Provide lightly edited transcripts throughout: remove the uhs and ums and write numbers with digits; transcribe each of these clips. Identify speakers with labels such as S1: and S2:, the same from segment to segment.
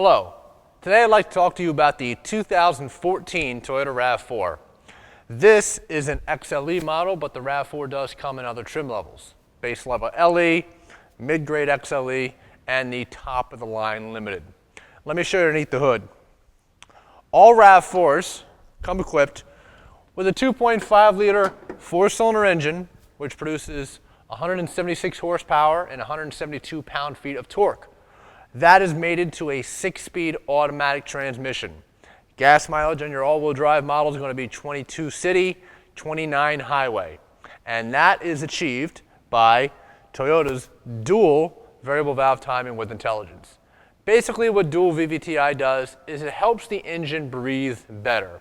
S1: Hello. Today I'd like to talk to you about the 2014 Toyota RAV4. This is an XLE model, but the RAV4 does come in other trim levels. Base level LE, mid-grade XLE, and the top of the line Limited. Let me show you underneath the hood. All RAV4s come equipped with a 2.5 liter four-cylinder engine, which produces 176 horsepower and 172 pound-feet of torque. That is mated to a 6-speed automatic transmission. Gas mileage on your all-wheel drive model is going to be 22 city, 29 highway. And that is achieved by Toyota's dual variable valve timing with intelligence. Basically what dual VVTi does is it helps the engine breathe better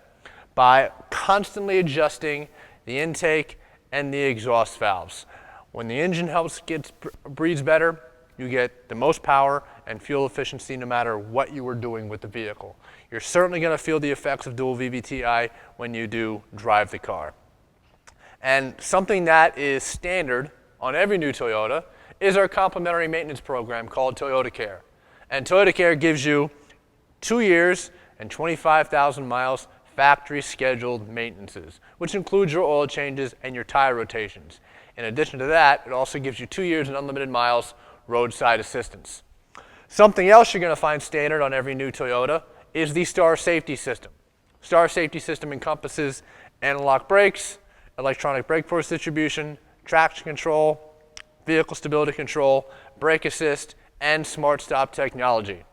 S1: by constantly adjusting the intake and the exhaust valves. When the engine breathes better, you get the most power and fuel efficiency no matter what you are doing with the vehicle. You're certainly going to feel the effects of dual VVTi when you do drive the car. And something that is standard on every new Toyota is our complimentary maintenance program called Toyota Care. And Toyota Care gives you 2 years and 25,000 miles factory scheduled maintenances, which includes your oil changes and your tire rotations. In addition to that, it also gives you 2 years and unlimited miles roadside assistance. Something else you're going to find standard on every new Toyota is the Star Safety System. Star Safety System encompasses anti-lock brakes, electronic brake force distribution, traction control, vehicle stability control, brake assist, and smart stop technology.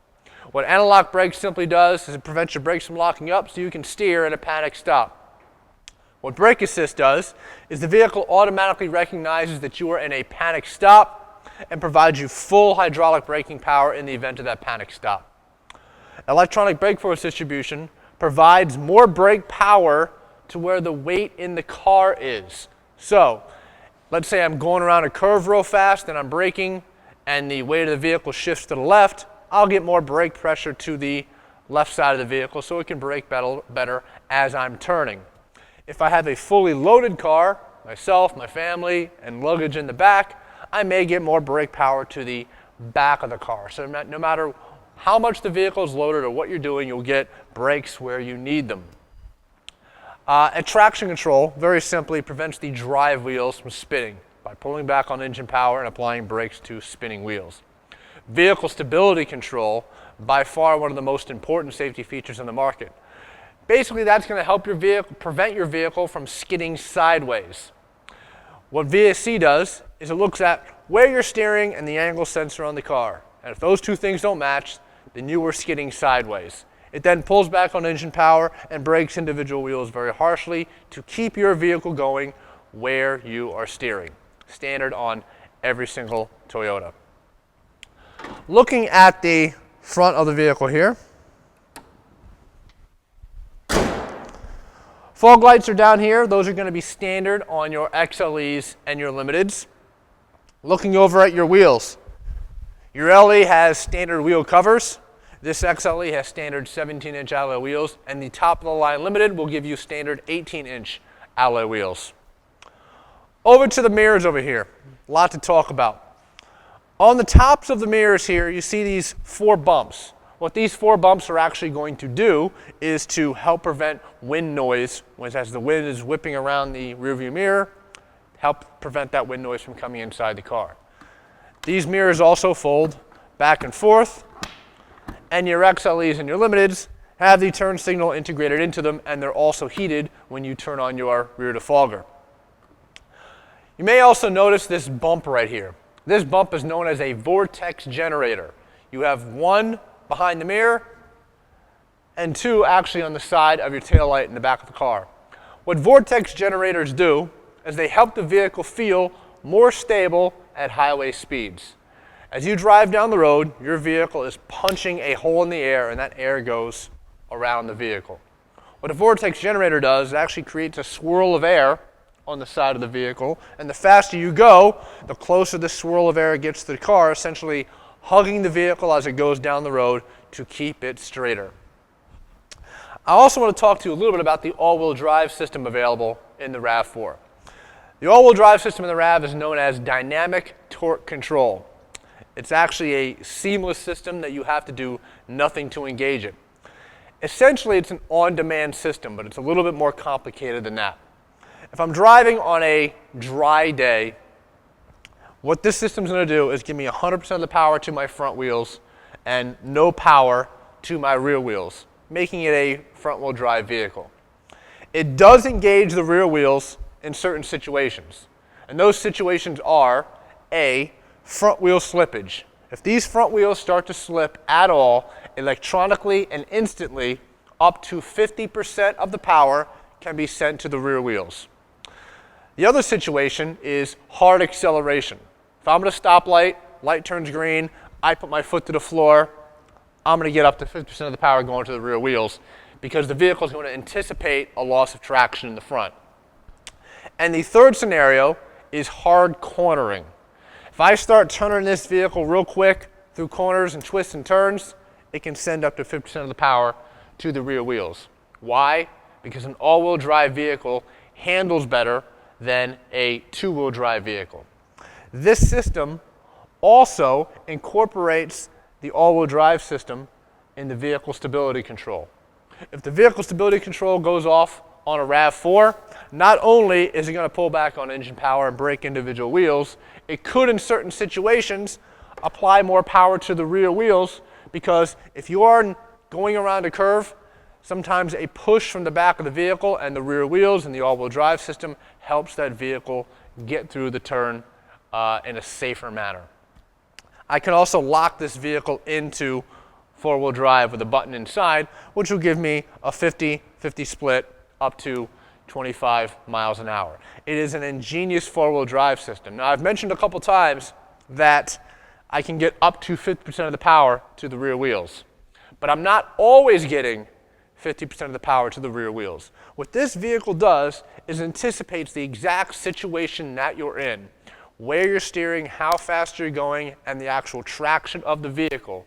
S1: What anti-lock brakes simply does is it prevents your brakes from locking up so you can steer in a panic stop. What brake assist does is the vehicle automatically recognizes that you are in a panic stop and provides you full hydraulic braking power in the event of that panic stop. Electronic brake force distribution provides more brake power to where the weight in the car is. So, let's say I'm going around a curve real fast and I'm braking and the weight of the vehicle shifts to the left, I'll get more brake pressure to the left side of the vehicle so it can brake better as I'm turning. If I have a fully loaded car, myself, my family, and luggage in the back, I may get more brake power to the back of the car. So no matter how much the vehicle is loaded or what you're doing, you'll get brakes where you need them. And traction control, very simply, prevents the drive wheels from spinning by pulling back on engine power and applying brakes to spinning wheels. Vehicle stability control, by far one of the most important safety features in the market. Basically, that's going to help your vehicle, prevent your vehicle from skidding sideways. What VSC does is it looks at where you're steering and the angle sensor on the car. And if those two things don't match, then you are skidding sideways. It then pulls back on engine power and brakes individual wheels very harshly to keep your vehicle going where you are steering. Standard on every single Toyota. Looking at the front of the vehicle here, fog lights are down here. Those are going to be standard on your XLEs and your Limiteds. Looking over at your wheels, your LE has standard wheel covers. This XLE has standard 17-inch alloy wheels, and the top of the line Limited will give you standard 18-inch alloy wheels. Over to the mirrors over here, a lot to talk about. On the tops of the mirrors here, you see these 4 bumps. What these 4 bumps are actually going to do is to help prevent wind noise as the wind is whipping around the rearview mirror, help prevent that wind noise from coming inside the car. These mirrors also fold back and forth, and your XLEs and your Limiteds have the turn signal integrated into them, and they're also heated when you turn on your rear defogger. You may also notice this bump right here. This bump is known as a Vortex Generator. You have 1 behind the mirror and 2 actually on the side of your taillight in the back of the car. What Vortex Generators do is they help the vehicle feel more stable at highway speeds. As you drive down the road, your vehicle is punching a hole in the air and that air goes around the vehicle. What a Vortex Generator does, it actually creates a swirl of air on the side of the vehicle, and the faster you go, the closer the swirl of air gets to the car, essentially hugging the vehicle as it goes down the road to keep it straighter. I also want to talk to you a little bit about the all-wheel drive system available in the RAV4. The all-wheel drive system in the RAV is known as dynamic torque control. It's actually a seamless system that you have to do nothing to engage it. Essentially, it's an on-demand system, but it's a little bit more complicated than that. If I'm driving on a dry day, what this system's going to do is give me 100% of the power to my front wheels and no power to my rear wheels, making it a front-wheel drive vehicle. It does engage the rear wheels in certain situations, and those situations are A, front wheel slippage. If these front wheels start to slip at all, electronically and instantly, up to 50% of the power can be sent to the rear wheels. The other situation is hard acceleration. If I'm at a stoplight, light turns green, I put my foot to the floor, I'm going to get up to 50% of the power going to the rear wheels because the vehicle is going to anticipate a loss of traction in the front. And the third scenario is hard cornering. If I start turning this vehicle real quick through corners and twists and turns, it can send up to 50% of the power to the rear wheels. Why? Because an all-wheel drive vehicle handles better than a two-wheel drive vehicle. This system also incorporates the all-wheel drive system in the vehicle stability control. If the vehicle stability control goes off on a RAV4, not only is it going to pull back on engine power and break individual wheels, it could in certain situations apply more power to the rear wheels because if you are going around a curve, sometimes a push from the back of the vehicle and the rear wheels and the all-wheel drive system helps that vehicle get through the turn in a safer manner. I can also lock this vehicle into four-wheel drive with a button inside, which will give me a 50-50 split up to 25 miles an hour. It is an ingenious four-wheel drive system. Now, I've mentioned a couple times that I can get up to 50% of the power to the rear wheels, but I'm not always getting 50% of the power to the rear wheels. What this vehicle does is anticipates the exact situation that you're in, where you're steering, how fast you're going, and the actual traction of the vehicle,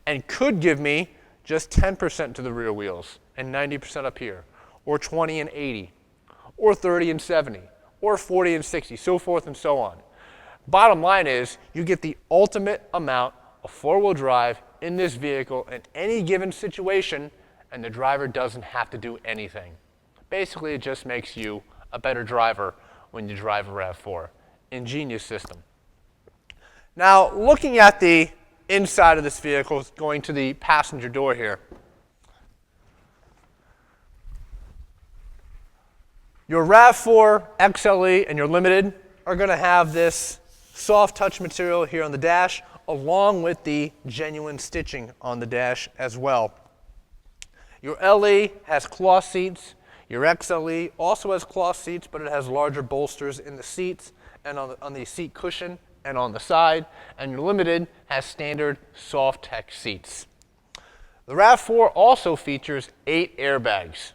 S1: and could give me just 10% to the rear wheels and 90% up here, or 20 and 80, or 30 and 70, or 40 and 60, so forth and so on. Bottom line is, you get the ultimate amount of four-wheel drive in this vehicle in any given situation, and the driver doesn't have to do anything. Basically, it just makes you a better driver when you drive a RAV4. Ingenious system. Now, looking at the inside of this vehicle, going to the passenger door here. Your RAV4 XLE and your Limited are going to have this soft touch material here on the dash, along with the genuine stitching on the dash as well. Your LE has cloth seats. Your XLE also has cloth seats, but it has larger bolsters in the seats and on the seat cushion and on the side. And your Limited has standard soft tech seats. The RAV4 also features 8 airbags.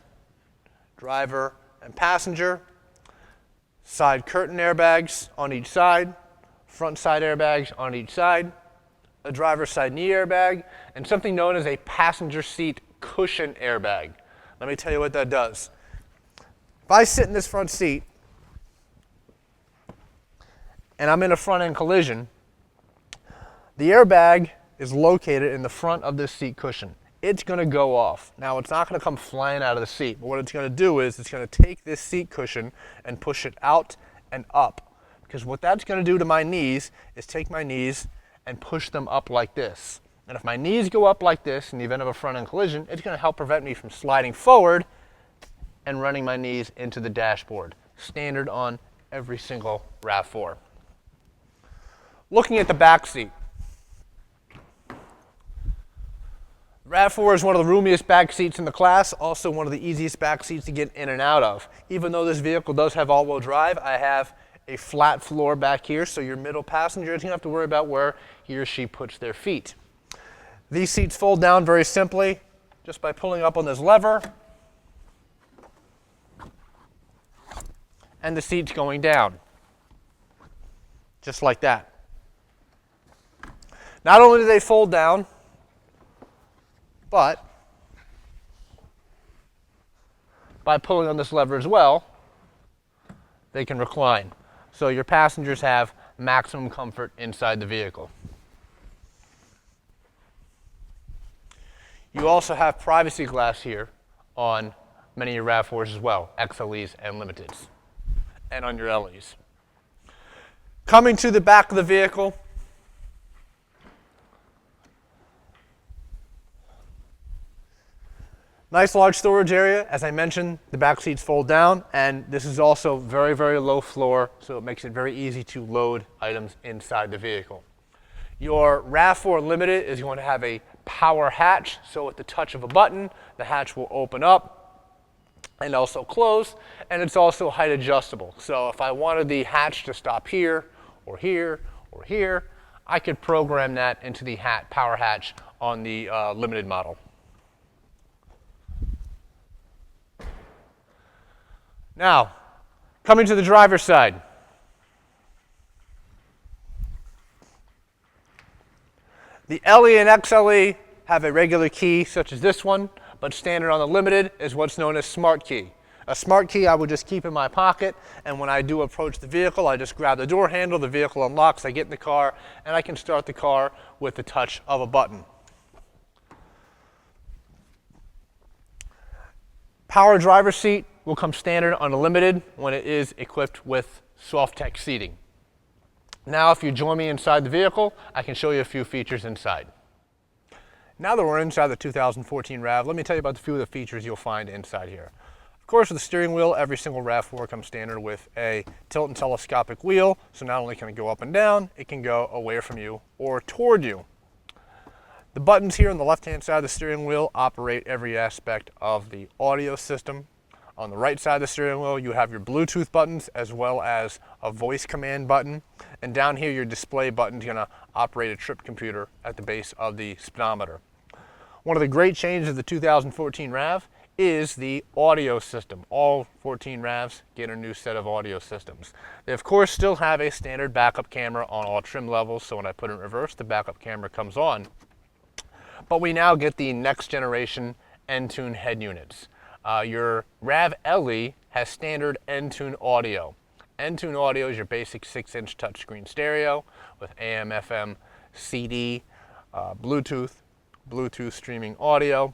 S1: Driver and passenger, side curtain airbags on each side, front side airbags on each side, a driver's side knee airbag, and something known as a passenger seat cushion airbag. Let me tell you what that does. If I sit in this front seat and I'm in a front end collision, the airbag is located in the front of this seat cushion. It's going to go off. Now, it's not going to come flying out of the seat, but what it's going to do is it's going to take this seat cushion and push it out and up. Because what that's going to do to my knees is take my knees and push them up like this. And if my knees go up like this in the event of a front-end collision, it's going to help prevent me from sliding forward and running my knees into the dashboard. Standard on every single RAV4. Looking at the back seat. RAV4 is one of the roomiest back seats in the class, also one of the easiest back seats to get in and out of. Even though this vehicle does have all-wheel drive, I have a flat floor back here, so your middle passenger doesn't have to worry about where he or she puts their feet. These seats fold down very simply, just by pulling up on this lever, and the seat's going down, just like that. Not only do they fold down, but by pulling on this lever as well, they can recline. So your passengers have maximum comfort inside the vehicle. You also have privacy glass here on many of your RAV4s as well, XLEs and Limiteds, and on your LEs. Coming to the back of the vehicle, nice large storage area. As I mentioned, the back seats fold down, and this is also very, very low floor, so it makes it very easy to load items inside the vehicle. Your RAV4 Limited is going to have a power hatch, so at the touch of a button, the hatch will open up and also close, and it's also height adjustable. So if I wanted the hatch to stop here, or here, or here, I could program that into the power hatch on the Limited model. Now, coming to the driver's side. The LE and XLE have a regular key such as this one, but standard on the Limited is what's known as Smart Key. A Smart Key I would just keep in my pocket, and when I do approach the vehicle, I just grab the door handle, the vehicle unlocks, I get in the car, and I can start the car with the touch of a button. Power driver's seat will come standard on the Limited when it is equipped with Softex seating. Now, if you join me inside the vehicle, I can show you a few features inside. Now that we're inside the 2014 RAV, let me tell you about a few of the features you'll find inside here. Of course, with the steering wheel, every single RAV4 comes standard with a tilt and telescopic wheel, so not only can it go up and down, it can go away from you or toward you. The buttons here on the left-hand side of the steering wheel operate every aspect of the audio system. On the right side of the steering wheel, you have your Bluetooth buttons as well as a voice command button. And down here, your display button is going to operate a trip computer at the base of the speedometer. One of the great changes of the 2014 RAV is the audio system. All 14 RAVs get a new set of audio systems. They, of course, still have a standard backup camera on all trim levels, so when I put it in reverse, the backup camera comes on. But we now get the next generation Entune head units. Your RAV LE has standard Entune audio. Entune audio is your basic 6-inch touchscreen stereo with AM, FM, CD, Bluetooth streaming audio,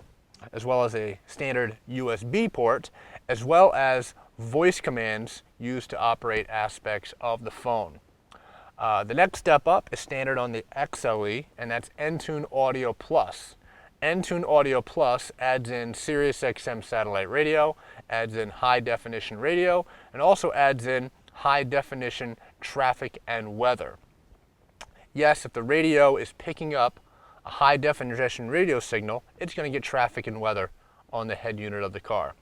S1: as well as a standard USB port, as well as voice commands used to operate aspects of the phone. The next step up is standard on the XLE, and that's Entune Audio Plus. Entune Audio Plus adds in Sirius XM satellite radio, adds in high definition radio, and also adds in high definition traffic and weather. Yes, if the radio is picking up a high definition radio signal, it's going to get traffic and weather on the head unit of the car.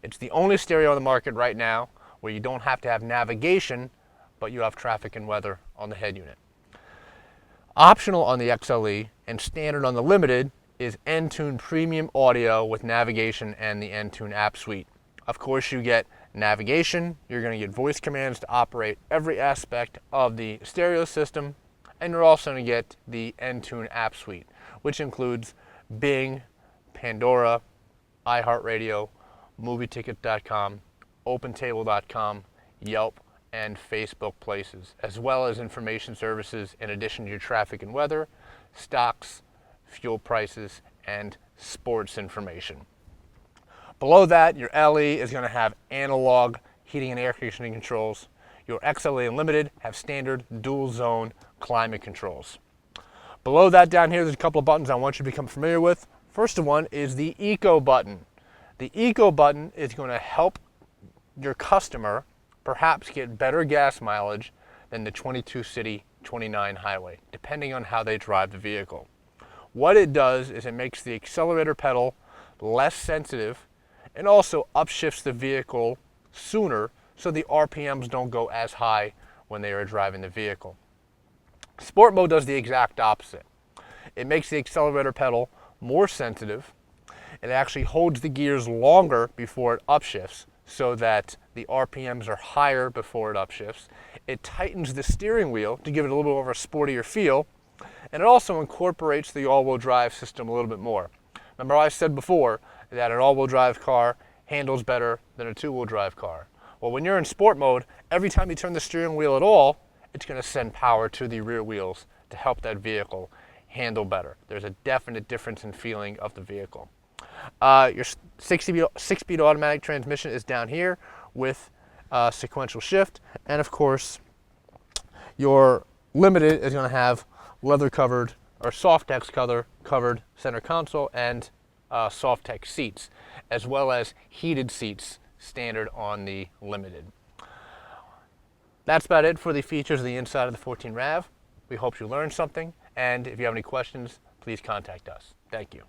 S1: It's the only stereo on the market right now where you don't have to have navigation, but you have traffic and weather on the head unit. Optional on the XLE and standard on the Limited is Entune Premium Audio with navigation and the Entune app suite. Of course, you get navigation, you're going to get voice commands to operate every aspect of the stereo system, and you're also going to get the Entune app suite, which includes Bing, Pandora, iHeartRadio, MovieTicket.com, OpenTable.com, Yelp, and Facebook Places, as well as information services in addition to your traffic and weather, stocks, fuel prices, and sports information. Below that, your LE is going to have analog heating and air conditioning controls. Your XLE and Limited have standard dual zone climate controls. Below that down here, there's a couple of buttons I want you to become familiar with. First one is the Eco button. The Eco button is going to help your customer perhaps get better gas mileage than the 22 city, 29 highway, depending on how they drive the vehicle. What it does is it makes the accelerator pedal less sensitive and also upshifts the vehicle sooner so the RPMs don't go as high when they are driving the vehicle. Sport mode does the exact opposite. It makes the accelerator pedal more sensitive. It actually holds the gears longer before it upshifts so that the RPMs are higher before it upshifts. It tightens the steering wheel to give it a little bit more of a sportier feel. And it also incorporates the all-wheel drive system a little bit more. Remember I said before that an all-wheel drive car handles better than a two-wheel drive car. Well, when you're in sport mode, every time you turn the steering wheel at all, it's going to send power to the rear wheels to help that vehicle handle better. There's a definite difference in feeling of the vehicle. Your six-speed automatic transmission is down here with sequential shift, and of course your Limited is going to have leather covered or Softex covered center console and Softex seats, as well as heated seats standard on the Limited. That's about it for the features of the inside of the 14 RAV. We hope you learned something, and if you have any questions, please contact us. Thank you.